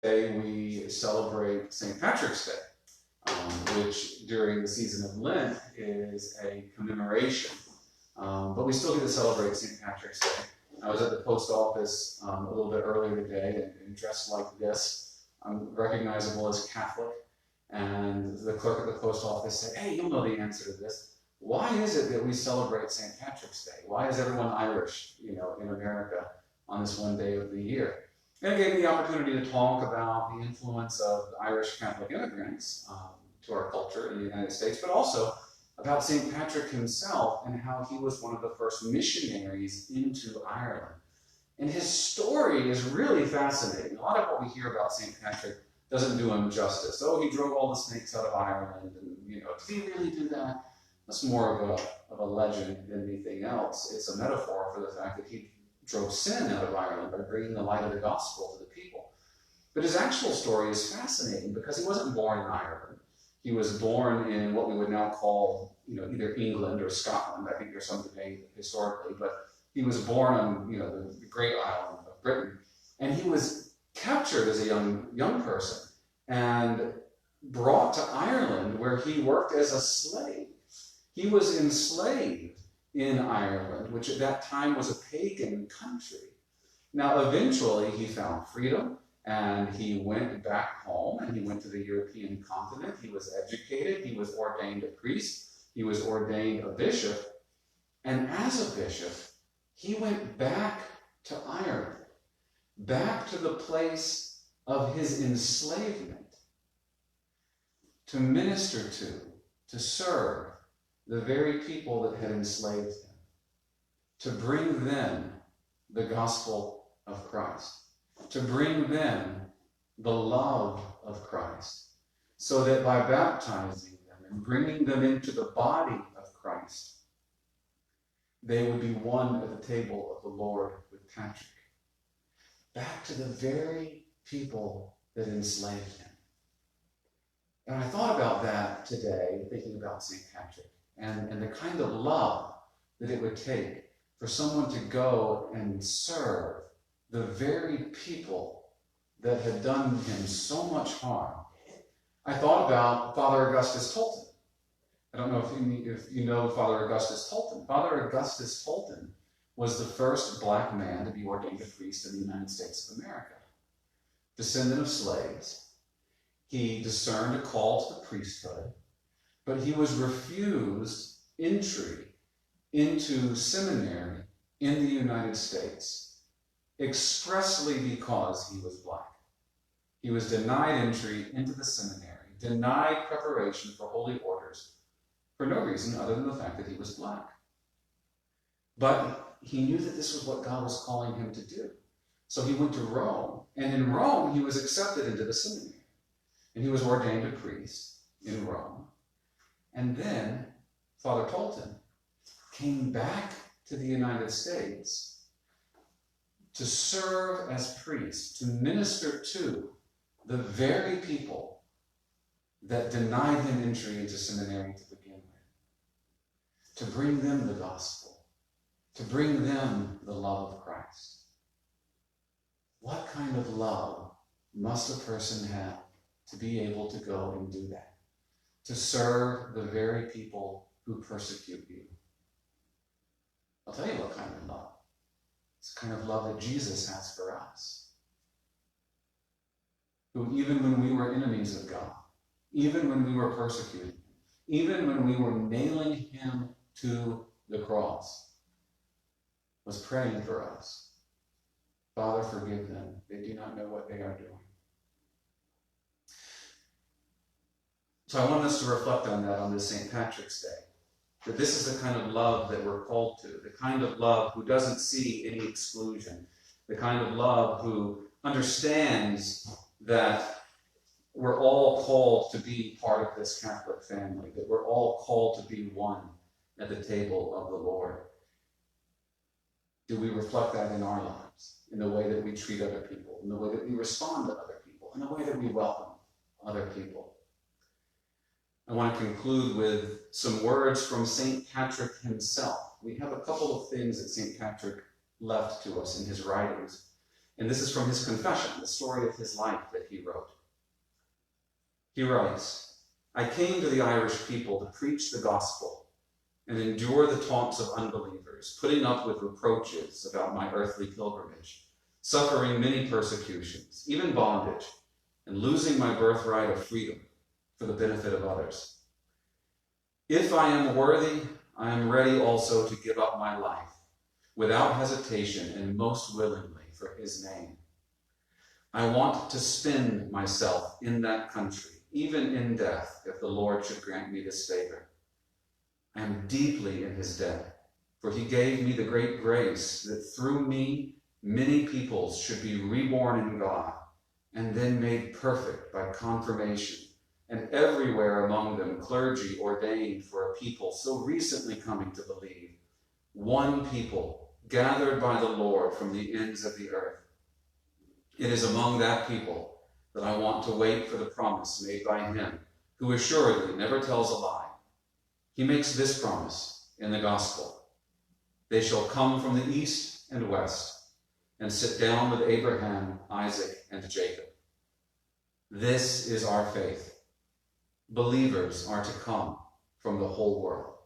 Today we celebrate St. Patrick's Day, which during the season of Lent is a commemoration. But we still get to celebrate St. Patrick's Day. I was at the post office a little bit earlier today and dressed like this. I'm recognizable as Catholic, and the clerk at the post office said, "Hey, you'll know the answer to this. Why is it that we celebrate St. Patrick's Day? Why is everyone Irish, in America on this one day of the year?" And it gave me the opportunity to talk about the influence of Irish Catholic immigrants to our culture in the United States, but also about St. Patrick himself and how he was one of the first missionaries into Ireland. And his story is really fascinating. A lot of what we hear about St. Patrick doesn't do him justice. Oh, he drove all the snakes out of Ireland, and did he really do that? That's more of a legend than anything else. It's a metaphor for the fact that he drove sin out of Ireland by bringing the light of the gospel to the people. But his actual story is fascinating because he wasn't born in Ireland. He was born in what we would now call, either England or Scotland. I think there's some debate historically, but he was born on, the great island of Britain, and he was captured as a young person and brought to Ireland, where he worked as a slave. He was enslaved in Ireland, which at that time was a pagan country. Now, eventually, he found freedom, and he went back home, and he went to the European continent. He was educated. He was ordained a priest. He was ordained a bishop. And as a bishop, he went back to Ireland, back to the place of his enslavement, to minister to serve the very people that had enslaved him, to bring them the gospel of Christ, to bring them the love of Christ, so that by baptizing them and bringing them into the body of Christ, they would be one at the table of the Lord with Patrick. Back to the very people that enslaved him. And I thought about that today, thinking about St. Patrick. And the kind of love that it would take for someone to go and serve the very people that had done him so much harm. I thought about Father Augustus Tolton. I don't know if you know Father Augustus Tolton. Father Augustus Tolton was the first black man to be ordained a priest in the United States of America. Descendant of slaves, he discerned a call to the priesthood, but he was refused entry into seminary in the United States expressly because he was black. He was denied entry into the seminary, denied preparation for holy orders for no reason other than the fact that he was black. But he knew that this was what God was calling him to do. So he went to Rome, and in Rome he was accepted into the seminary, and he was ordained a priest in Rome. And then Father Tolton came back to the United States to serve as priest, to minister to the very people that denied him entry into seminary to begin with, to bring them the gospel, to bring them the love of Christ. What kind of love must a person have to be able to go and do that? To serve the very people who persecute you. I'll tell you what kind of love. It's the kind of love that Jesus has for us. Who, even when we were enemies of God, even when we were persecuted, even when we were nailing him to the cross, was praying for us. Father, forgive them. They do not know what they are doing. So I want us to reflect on that on this St. Patrick's Day. That this is the kind of love that we're called to. The kind of love who doesn't see any exclusion. The kind of love who understands that we're all called to be part of this Catholic family. That we're all called to be one at the table of the Lord. Do we reflect that in our lives? In the way that we treat other people? In the way that we respond to other people? In the way that we welcome other people? I want to conclude with some words from St. Patrick himself. We have a couple of things that St. Patrick left to us in his writings. And this is from his confession, the story of his life that he wrote. He writes, "I came to the Irish people to preach the gospel and endure the taunts of unbelievers, putting up with reproaches about my earthly pilgrimage, suffering many persecutions, even bondage, and losing my birthright of freedom for the benefit of others. If I am worthy, I am ready also to give up my life, without hesitation and most willingly for his name. I want to spend myself in that country, even in death, if the Lord should grant me this favor. I am deeply in his debt, for he gave me the great grace that through me many peoples should be reborn in God, and then made perfect by confirmation, and everywhere among them clergy ordained for a people so recently coming to believe, one people gathered by the Lord from the ends of the earth. It is among that people that I want to wait for the promise made by him, who assuredly never tells a lie. He makes this promise in the gospel: they shall come from the east and west, and sit down with Abraham, Isaac, and Jacob. This is our faith. Believers are to come from the whole world."